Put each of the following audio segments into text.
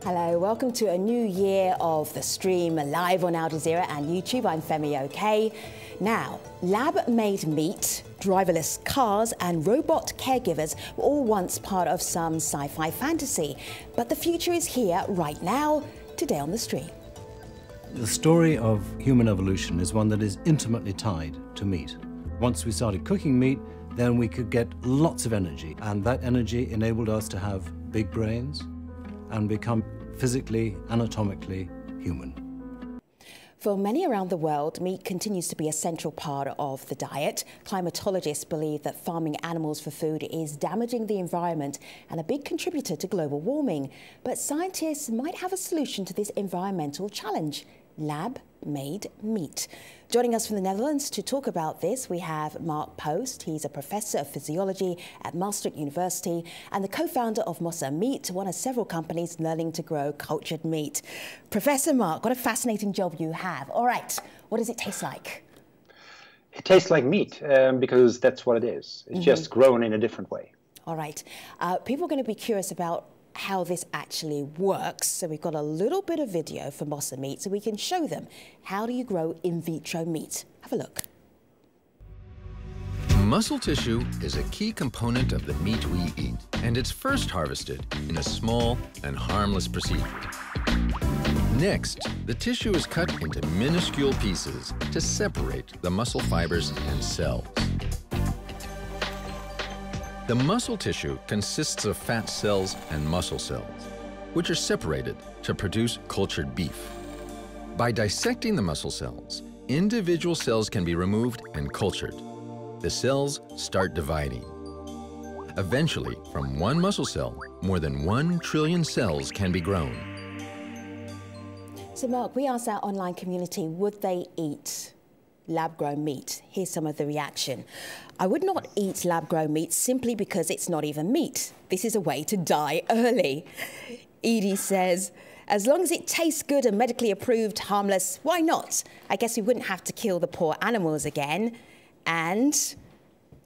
Hello, welcome to a new year of the stream live on Al Jazeera and YouTube. I'm Femi OK. Now, lab-made meat, driverless cars and robot caregivers were all once part of some sci-fi fantasy. But the future is here right now, today on the stream. The story of human evolution is one that is intimately tied to meat. Once we started cooking meat, then we could get lots of energy, and that energy enabled us to have big brains and become physically, anatomically human. For many around the world, meat continues to be a central part of the diet. Climatologists believe that farming animals for food is damaging the environment and a big contributor to global warming. But scientists might have a solution to this environmental challenge: lab-made meat. Joining us from the Netherlands to talk about this, we have Mark Post. He's a professor of physiology at Maastricht University and the co-founder of Mosa Meat, one of several companies learning to grow cultured meat. Professor Mark, what a fascinating job you have. All right, what does it taste like? It tastes like meat because that's what it is. It's just grown in a different way. All right. People are going to be curious about how this actually works. So we've got a little bit of video for Mosa Meat so we can show them how do you grow in vitro meat. Have a look. Muscle tissue is a key component of the meat we eat, and it's first harvested in a small and harmless procedure. Next, the tissue is cut into minuscule pieces to separate the muscle fibers and cells. The muscle tissue consists of fat cells and muscle cells, which are separated to produce cultured beef. By dissecting the muscle cells, individual cells can be removed and cultured. The cells start dividing. Eventually, from one muscle cell, more than 1 trillion cells can be grown. So Mark, we asked our online community, would they eat lab-grown meat? Here's some of the reaction. I would not eat lab-grown meat simply because it's not even meat. This is a way to die early. Edie says, as long as it tastes good and medically approved, harmless, why not? I guess we wouldn't have to kill the poor animals again. And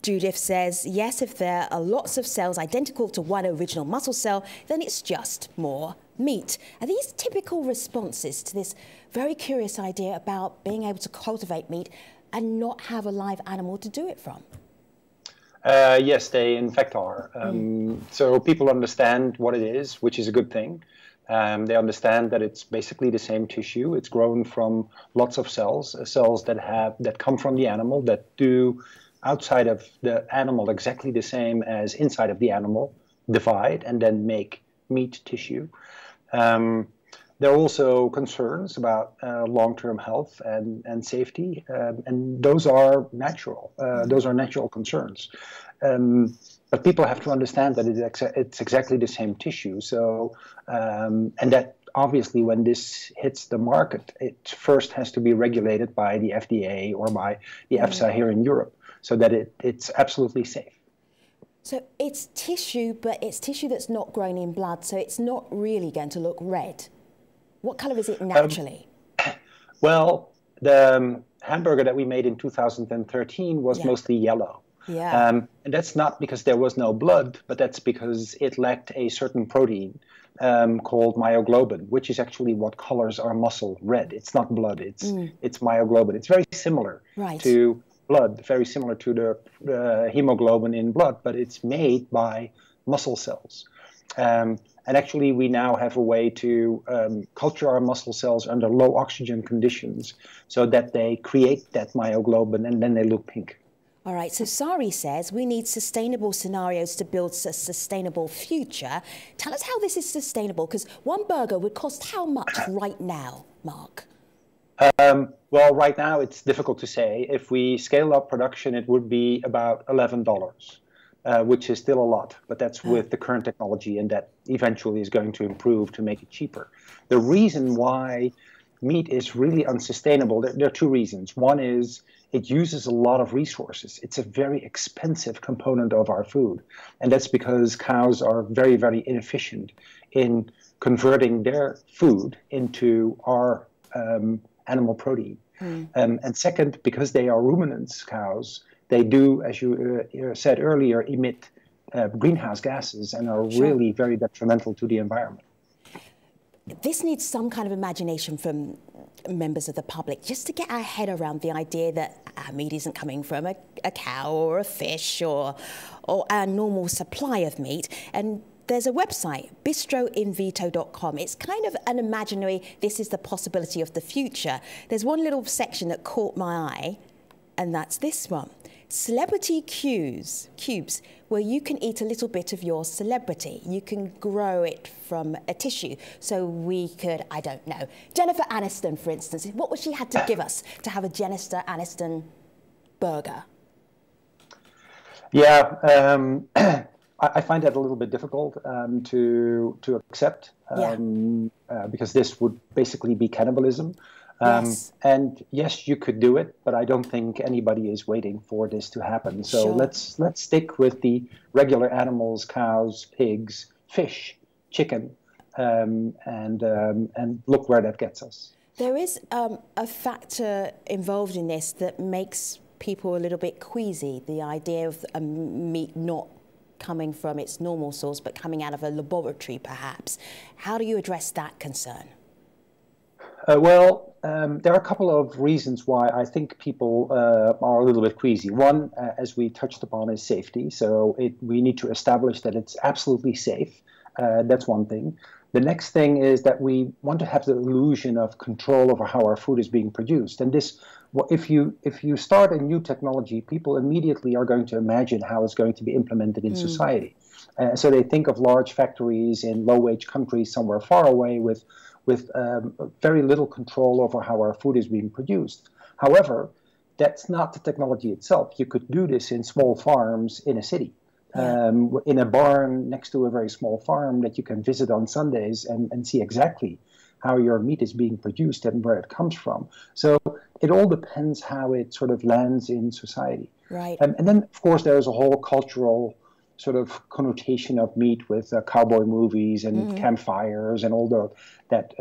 Judith says, yes, if there are lots of cells identical to one original muscle cell, then it's just more meat. Are these typical responses to this very curious idea about being able to cultivate meat and not have a live animal to do it from? Yes, they in fact are. So people understand what it is, which is a good thing. They understand that it's basically the same tissue. It's grown from lots of cells, cells that come from the animal, that do outside of the animal exactly the same as inside of the animal, divide and then make meat tissue. There are also concerns about long-term health and safety, and those are natural. Those are natural concerns. But people have to understand that it's exactly the same tissue. So, and that obviously when this hits the market, it first has to be regulated by the FDA or by the EFSA here in Europe, so that it's absolutely safe. So it's tissue, but it's tissue that's not grown in blood, so it's not really going to look red. What colour is it naturally? Well, the hamburger that we made in 2013 was mostly yellow. Yeah. And that's not because there was no blood, but that's because it lacked a certain protein called myoglobin, which is actually what colors our muscle red. It's not blood, it's myoglobin. It's very similar to blood, very similar to the hemoglobin in blood, but it's made by muscle cells. And actually, we now have a way to culture our muscle cells under low oxygen conditions so that they create that myoglobin and then they look pink. All right, so Sari says we need sustainable scenarios to build a sustainable future. Tell us how this is sustainable, because one burger would cost how much right now, Mark? Well, right now it's difficult to say. If we scale up production, it would be about $11. Which is still a lot, but that's with the current technology, and that eventually is going to improve to make it cheaper. The reason why meat is really unsustainable, there are two reasons. One is it uses a lot of resources. It's a very expensive component of our food, and that's because cows are very, very inefficient in converting their food into our animal protein. And second, because they are ruminants, cows, they do, as you said earlier, emit greenhouse gases and are really very detrimental to the environment. this needs some kind of imagination from members of the public just to get our head around the idea that our meat isn't coming from a cow or a fish or our normal supply of meat. And there's a website, bistroinvito.com. It's kind of an imaginary, this is the possibility of the future. There's one little section that caught my eye, and that's this one. Celebrity cubes, where you can eat a little bit of your celebrity. You can grow it from a tissue. So we could, I don't know, Jennifer Aniston, for instance. What would she have to give us to have a Jennifer Aniston burger? Yeah, I find that a little bit difficult to accept because this would basically be cannibalism. Yes. And yes, you could do it, but I don't think anybody is waiting for this to happen. So Sure. let's stick with the regular animals: cows, pigs, fish, chicken, and look where that gets us. There is a factor involved in this that makes people a little bit queasy, the idea of meat not coming from its normal source, but coming out of a laboratory, perhaps. How do you address that concern? There are a couple of reasons why I think people are a little bit queasy. One, as we touched upon, is safety. So we need to establish that it's absolutely safe. That's one thing. The next thing is that we want to have the illusion of control over how our food is being produced. And this, if you start a new technology, people immediately are going to imagine how it's going to be implemented in society. So they think of large factories in low-wage countries somewhere far away with very little control over how our food is being produced. However, that's not the technology itself. You could do this in small farms in a city, in a barn next to a very small farm that you can visit on Sundays and see exactly how your meat is being produced and where it comes from. So it all depends how it sort of lands in society. Right. And then, of course, there's a whole cultural sort of connotation of meat with cowboy movies and campfires and all that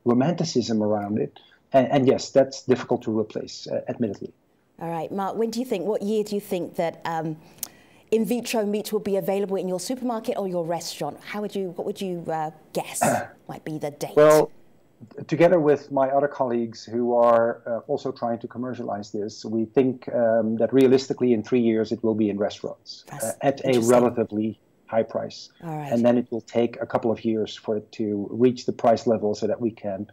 romanticism around it. And yes, that's difficult to replace, admittedly. All right, Mark, what year do you think that in vitro meat will be available in your supermarket or your restaurant? What would you guess might be the date? Well, together with my other colleagues who are also trying to commercialize this, we think that realistically in 3 years it will be in restaurants at a relatively high price. All right. And then it will take a couple of years for it to reach the price level so that we can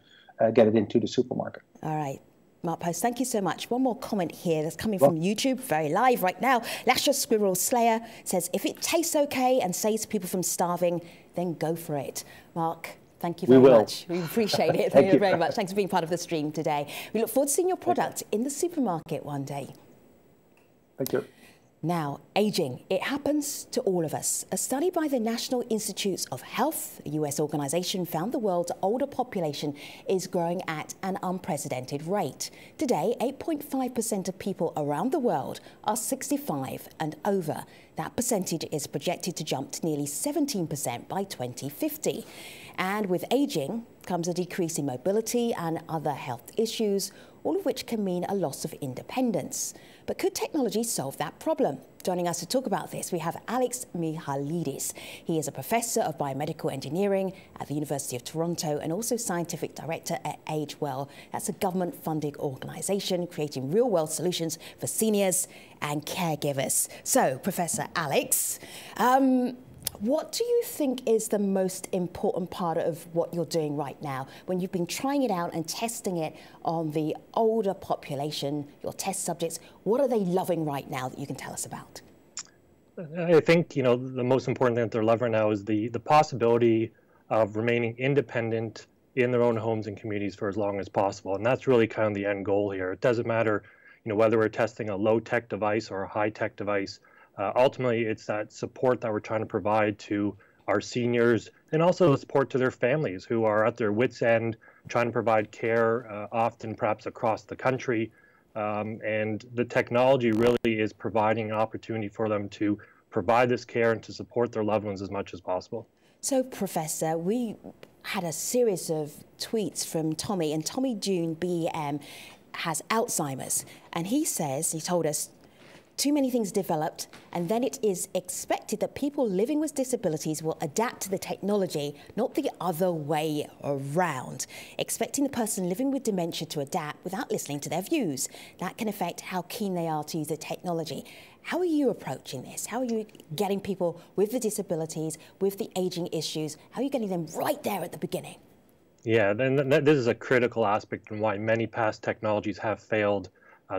get it into the supermarket. All right. Mark Post, thank you so much. One more comment here that's coming from YouTube, very live right now. Lasher Squirrel Slayer says, if it tastes okay and saves people from starving, then go for it. Mark, thank you very much. We appreciate it. Thank you very much. Thanks for being part of the stream today. We look forward to seeing your product in the supermarket one day. Thank you. Now, aging, it happens to all of us. A study by the National Institutes of Health, a US organization, found the world's older population is growing at an unprecedented rate. Today, 8.5% of people around the world are 65 and over. That percentage is projected to jump to nearly 17% by 2050. And with aging comes a decrease in mobility and other health issues, all of which can mean a loss of independence. But could technology solve that problem? Joining us to talk about this, we have Alex Mihalidis. He is a professor of biomedical engineering at the University of Toronto and also scientific director at Age Well. That's a government-funded organisation creating real-world solutions for seniors and caregivers. So, Professor Alex, what do you think is the most important part of what you're doing right now when you've been trying it out and testing it on the older population, your test subjects? What are they loving right now that you can tell us about? I think, the most important thing that they're loving right now is the possibility of remaining independent in their own homes and communities for as long as possible. And that's really kind of the end goal here. It doesn't matter, whether we're testing a low-tech device or a high-tech device. Ultimately, it's that support that we're trying to provide to our seniors and also the support to their families who are at their wits' end, trying to provide care, often perhaps across the country. And the technology really is providing an opportunity for them to provide this care and to support their loved ones as much as possible. So, Professor, we had a series of tweets from Tommy, and Tommy June BEM has Alzheimer's. And he told us, Too many things developed, and then it is expected that people living with disabilities will adapt to the technology, not the other way around. Expecting the person living with dementia to adapt without listening to their views. That can affect how keen they are to use the technology. How are you approaching this? How are you getting people with the disabilities, with the aging issues, how are you getting them right there at the beginning? Yeah, this is a critical aspect in why many past technologies have failed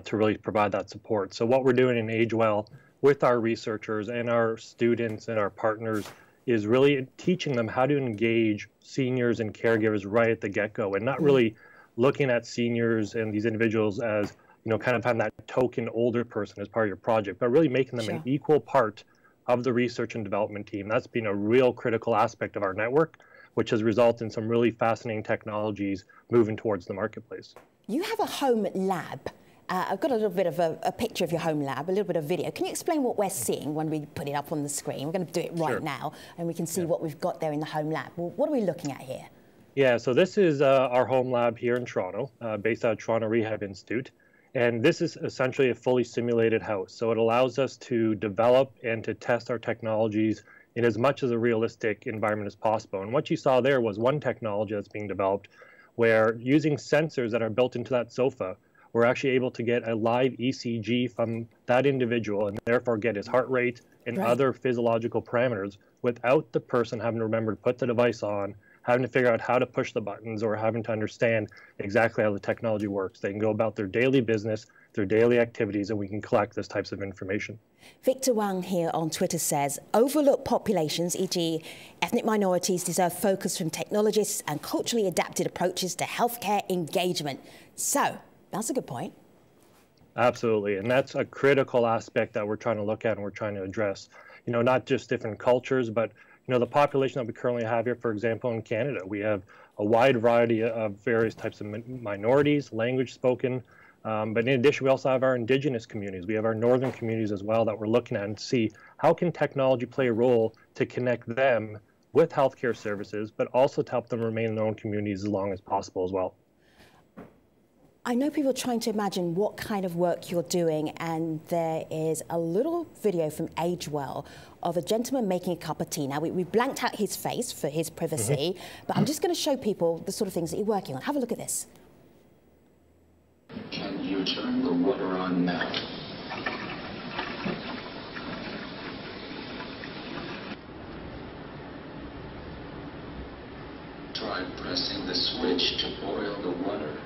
to really provide that support. So what we're doing in AgeWell with our researchers and our students and our partners is really teaching them how to engage seniors and caregivers right at the get-go, and not really looking at seniors and these individuals as, kind of having that token older person as part of your project, but really making them an equal part of the research and development team. That's been a real critical aspect of our network, which has resulted in some really fascinating technologies moving towards the marketplace. You have a home lab. I've got a little bit of a picture of your home lab, a little bit of video. Can you explain what we're seeing when we put it up on the screen? We're going to do it right now, and we can see what we've got there in the home lab. Well, what are we looking at here? Yeah, so this is our home lab here in Toronto, based out of Toronto Rehab Institute. And this is essentially a fully simulated house. So it allows us to develop and to test our technologies in as much as a realistic environment as possible. And what you saw there was one technology that's being developed where, using sensors that are built into that sofa, we're actually able to get a live ECG from that individual and therefore get his heart rate and other physiological parameters without the person having to remember to put the device on, having to figure out how to push the buttons, or having to understand exactly how the technology works. They can go about their daily business, their daily activities, and we can collect this types of information. Victor Wang here on Twitter says, overlooked populations, e.g. ethnic minorities, deserve focus from technologists and culturally adapted approaches to healthcare engagement. So, that's a good point. Absolutely, and that's a critical aspect that we're trying to look at and we're trying to address. Not just different cultures, but the population that we currently have here, for example, in Canada, we have a wide variety of various types of minorities, language spoken, but in addition, we also have our Indigenous communities. We have our northern communities as well that we're looking at and see how can technology play a role to connect them with healthcare services, but also to help them remain in their own communities as long as possible as well. I know people are trying to imagine what kind of work you're doing, and there is a little video from AgeWell of a gentleman making a cup of tea. Now, we blanked out his face for his privacy, but I'm just going to show people the sort of things that you're working on. Have a look at this. Can you turn the water on now? Try pressing the switch to boil the water.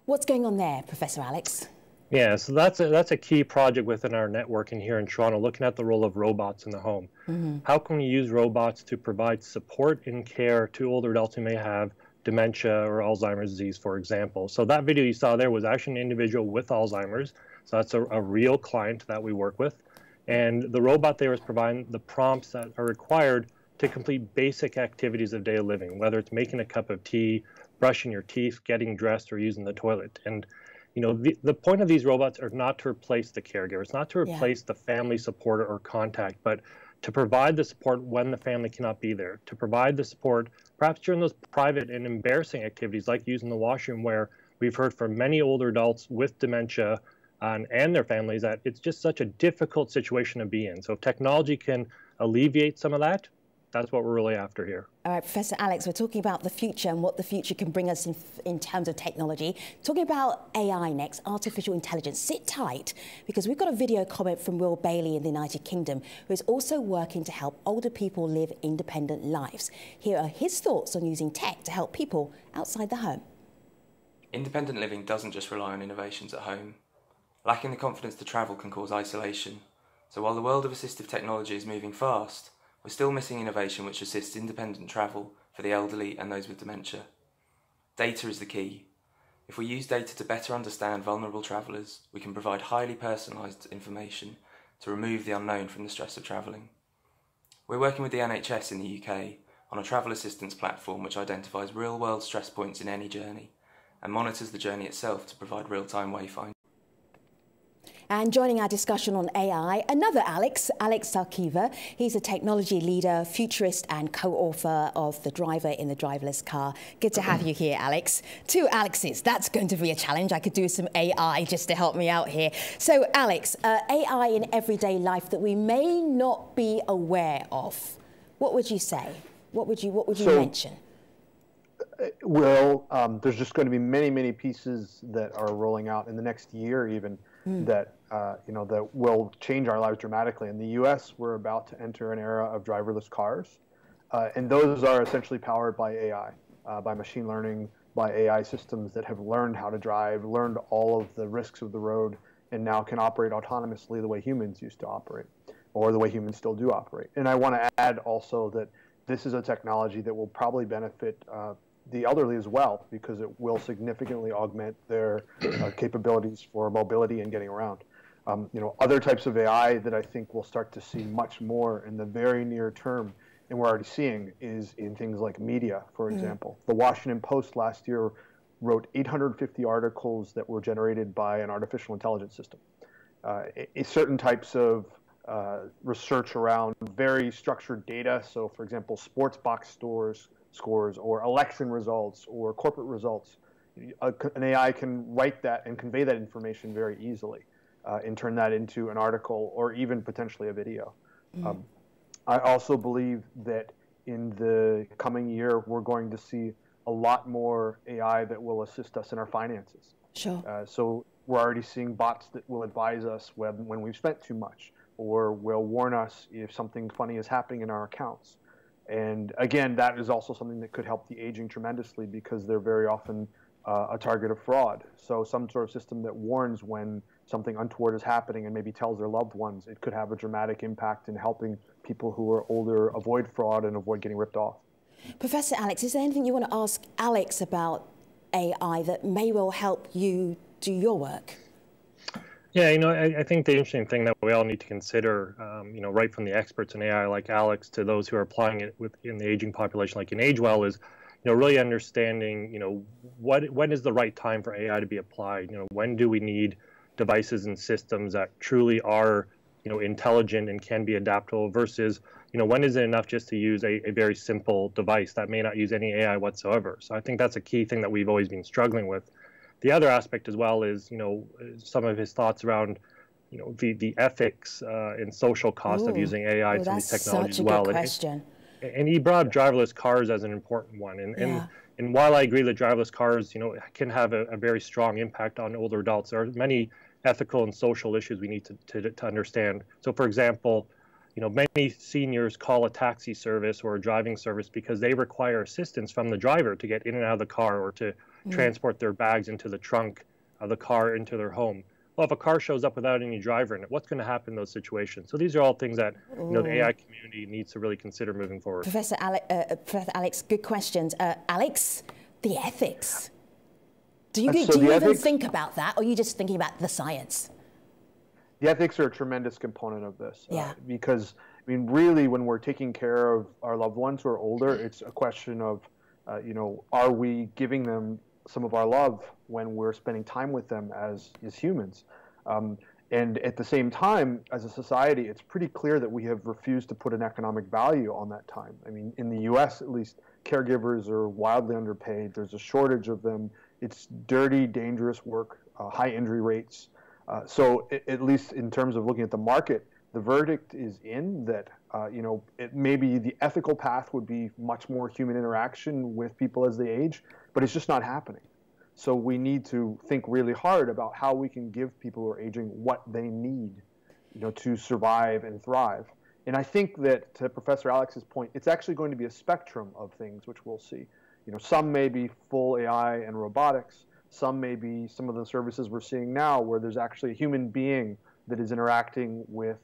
What's going on there, Professor Alex? Yeah, so that's a key project within our network in here in Toronto, looking at the role of robots in the home. How can we use robots to provide support and care to older adults who may have dementia or Alzheimer's disease, for example? So that video you saw there was actually an individual with Alzheimer's. So that's a real client that we work with. And the robot there is providing the prompts that are required to complete basic activities of daily living, whether it's making a cup of tea, brushing your teeth, getting dressed, or using the toilet. And the point of these robots are not to replace the caregiver. It's not to replace the family support or contact, but to provide the support when the family cannot be there, to provide the support perhaps during those private and embarrassing activities like using the washroom, where we've heard from many older adults with dementia and their families that it's just such a difficult situation to be in. So if technology can alleviate some of that, that's what we're really after here. All right, Professor Alex, we're talking about the future and what the future can bring us in terms of technology. Talking about AI next, artificial intelligence. Sit tight, because we've got a video comment from Will Bailey in the United Kingdom, who is also working to help older people live independent lives. Here are his thoughts on using tech to help people outside the home. Independent living doesn't just rely on innovations at home. Lacking the confidence to travel can cause isolation. So while the world of assistive technology is moving fast, we're still missing innovation which assists independent travel for the elderly and those with dementia. Data is the key. If we use data to better understand vulnerable travellers, we can provide highly personalised information to remove the unknown from the stress of travelling. We're working with the NHS in the UK on a travel assistance platform which identifies real-world stress points in any journey and monitors the journey itself to provide real-time wayfinding. And joining our discussion on AI, another Alex Sarkiva. He's a technology leader, futurist, and co-author of The Driver in the Driverless Car. Good to have you here, Alex. Two Alexes, that's going to be a challenge. I could do some AI just to help me out here. So, Alex, AI in everyday life that we may not be aware of. What would you say? What would you mention? Well, there's just going to be many pieces that are rolling out in the next year, even that that will change our lives dramatically. In the U.S., we're about to enter an era of driverless cars, and those are essentially powered by AI, by machine learning, by AI systems that have learned how to drive, learned all of the risks of the road, and now can operate autonomously the way humans used to operate, or the way humans still do operate. And I want to add also that this is a technology that will probably benefit the elderly as well, because it will significantly augment their capabilities for mobility and getting around. Other types of AI that I think we'll start to see much more in the very near term, and we're already seeing, is in things like media, for example. The Washington Post last year wrote 850 articles that were generated by an artificial intelligence system. Certain types of research around very structured data, so for example, sports box scores or election results or corporate results, an AI can write that and convey that information very easily and turn that into an article or even potentially a video. I also believe that in the coming year, we're going to see a lot more AI that will assist us in our finances. Sure. So we're already seeing bots that will advise us when we've spent too much, or will warn us if something funny is happening in our accounts. And again, that is also something that could help the aging tremendously, because they're very often a target of fraud. So some sort of system that warns when something untoward is happening and maybe tells their loved ones, it could have a dramatic impact in helping people who are older avoid fraud and avoid getting ripped off. Professor Alex, is there anything you want to ask Alex about AI that may well help you do your work? Yeah, I think the interesting thing that we all need to consider, right from the experts in AI like Alex to those who are applying it within the aging population like in AgeWell, is, really understanding, when is the right time for AI to be applied? When do we need devices and systems that truly are, intelligent and can be adaptable versus, when is it enough just to use a very simple device that may not use any AI whatsoever? So I think that's a key thing that we've always been struggling with. The other aspect as well is, some of his thoughts around, the ethics and social cost of using AI to these technologies as well. That's such a good question. And he brought up driverless cars as an important one. And while I agree that driverless cars, can have a very strong impact on older adults, there are many ethical and social issues we need to understand. So, for example, many seniors call a taxi service or a driving service because they require assistance from the driver to get in and out of the car, or to transport their bags into the trunk of the car into their home. Well, if a car shows up without any driver in it, what's going to happen in those situations? So these are all things that the AI community needs to really consider moving forward. Professor Alex, good questions. Alex, the ethics. Do you even think about that, or are you just thinking about the science? The ethics are a tremendous component of this, because really, when we're taking care of our loved ones who are older, it's a question of, are we giving them some of our love when we're spending time with them as humans? And at the same time, as a society, it's pretty clear that we have refused to put an economic value on that time. In the U.S., at least, caregivers are wildly underpaid. There's a shortage of them. It's dirty, dangerous work, high injury rates. So at least in terms of looking at the market, the verdict is in that, maybe the ethical path would be much more human interaction with people as they age, but it's just not happening. So we need to think really hard about how we can give people who are aging what they need, to survive and thrive. And I think that, to Professor Alex's point, it's actually going to be a spectrum of things which we'll see. Some may be full AI and robotics. Some may be some of the services we're seeing now where there's actually a human being that is interacting with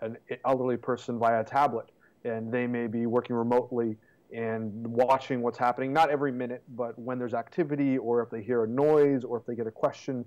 an elderly person via a tablet, and they may be working remotely and watching what's happening, not every minute, but when there's activity, or if they hear a noise, or if they get a question.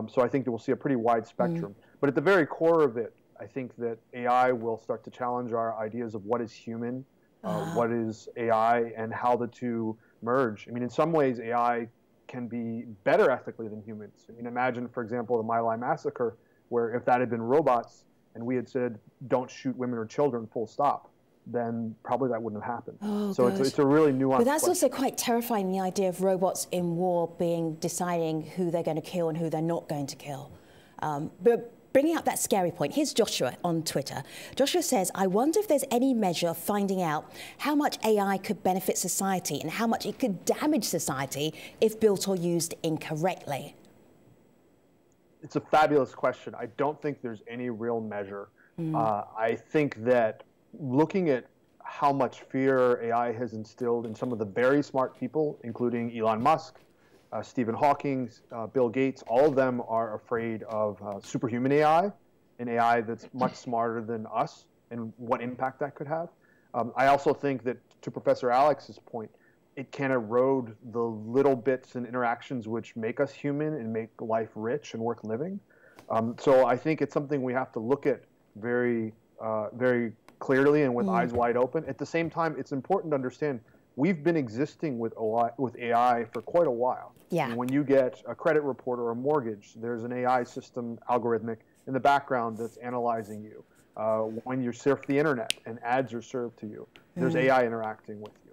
So I think that we'll see a pretty wide spectrum. But at the very core of it, I think that AI will start to challenge our ideas of what is human, what is AI, and how the two merge. In some ways, AI can be better ethically than humans. Imagine, for example, the My Lai massacre. where if that had been robots and we had said, don't shoot women or children, full stop, then probably that wouldn't have happened. Oh, so it's a really nuanced But that's question. also quite terrifying, the idea of robots in war deciding who they're going to kill and who they're not going to kill. But bringing up that scary point, here's Joshua on Twitter. Joshua says, I wonder if there's any measure of finding out how much AI could benefit society and how much it could damage society if built or used incorrectly. It's a fabulous question. I don't think there's any real measure. I think that looking at how much fear AI has instilled in some of the very smart people, including Elon Musk, Stephen Hawking, Bill Gates, all of them are afraid of superhuman AI, an AI that's much smarter than us, and what impact that could have. I also think that, to Professor Alex's point, it can erode the little bits and interactions which make us human and make life rich and worth living. So I think it's something we have to look at very, very clearly and with eyes wide open. At the same time, it's important to understand we've been existing with AI for quite a while. Yeah. And when you get a credit report or a mortgage, there's an AI system, algorithmic, in the background that's analyzing you. When you surf the internet and ads are served to you, there's AI interacting with you.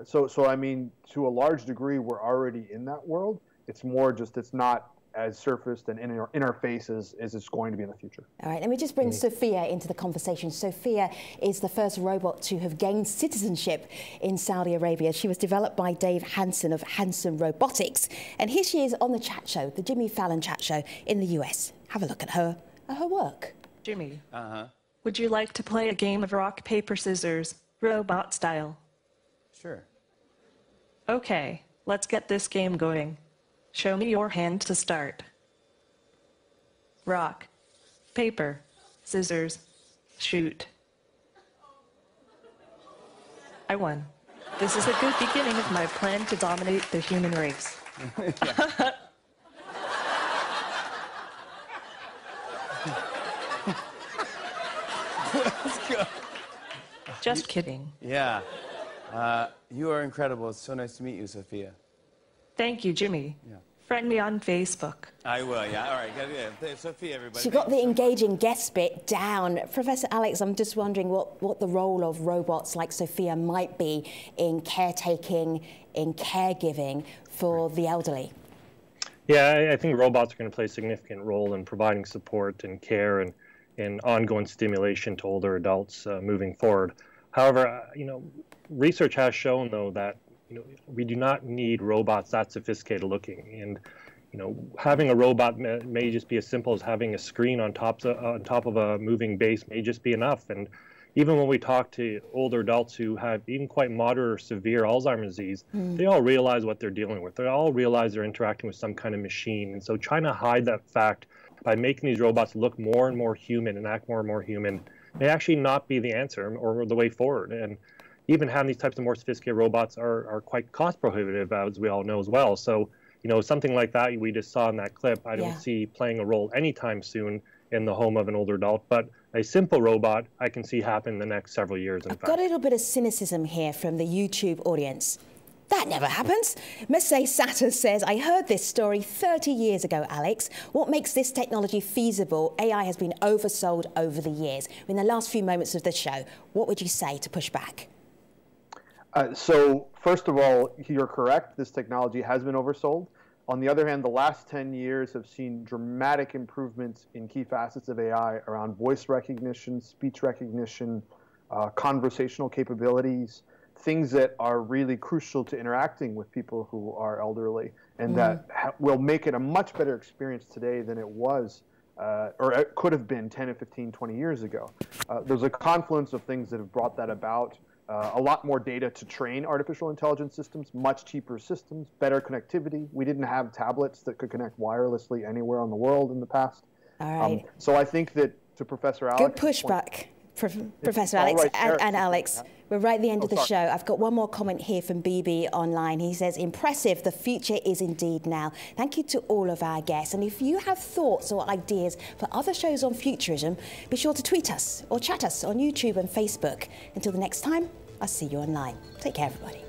So I mean, to a large degree, we're already in that world. It's more just it's not as surfaced and in our faces as it's going to be in the future. All right, let me just bring Sophia into the conversation. Sophia is the first robot to have gained citizenship in Saudi Arabia. She was developed by Dave Hansen of Hansen Robotics. And here she is on the chat show, the Jimmy Fallon chat show in the US. Have a look at her work. Jimmy, would you like to play a game of rock, paper, scissors, robot style? Sure. Okay, let's get this game going. Show me your hand to start. Rock, paper, scissors, shoot. I won. This is a good beginning of my plan to dominate the human race. Let's go. Just kidding. Yeah. You are incredible. It's so nice to meet you, Sophia. Thank you, Jimmy. Yeah. Friend me on Facebook. I will, yeah. All right. Yeah. Sophia, everybody. She got the engaging guest bit down. Professor Alex, I'm just wondering what the role of robots like Sophia might be in caretaking, in caregiving for the elderly. Yeah, I think robots are going to play a significant role in providing support and care and ongoing stimulation to older adults moving forward. However, research has shown, though, that we do not need robots that sophisticated looking, and having a robot may just be as simple as having a screen on top of a moving base may just be enough. And even when we talk to older adults who have even quite moderate or severe Alzheimer's disease, they all realize what they're dealing with. They all realize they're interacting with some kind of machine. And so trying to hide that fact by making these robots look more and more human and act more and more human may actually not be the answer or the way forward. And even having these types of more sophisticated robots are quite cost prohibitive, as we all know as well. So, something like that we just saw in that clip, I don't see playing a role anytime soon in the home of an older adult. But a simple robot, I can see happen in the next several years. I've got a little bit of cynicism here from the YouTube audience. That never happens. Messe Satter says, I heard this story 30 years ago, Alex. What makes this technology feasible? AI has been oversold over the years. In the last few moments of the show, what would you say to push back? So first of all, you're correct. This technology has been oversold. On the other hand, the last 10 years have seen dramatic improvements in key facets of AI around voice recognition, speech recognition, conversational capabilities, things that are really crucial to interacting with people who are elderly, and that will make it a much better experience today than it was or it could have been 10, 15, 20 years ago. There's a confluence of things that have brought that about. A lot more data to train artificial intelligence systems, much cheaper systems, better connectivity. We didn't have tablets that could connect wirelessly anywhere in the world in the past. All right. So I think that, to Professor Alex... Good pushback, Professor Alex and Alex. We're right at the end of the show. I've got one more comment here from BB online. He says, impressive, the future is indeed now. Thank you to all of our guests. And if you have thoughts or ideas for other shows on futurism, be sure to tweet us or chat us on YouTube and Facebook. Until the next time, I'll see you online. Take care, everybody.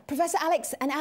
Professor Alex, and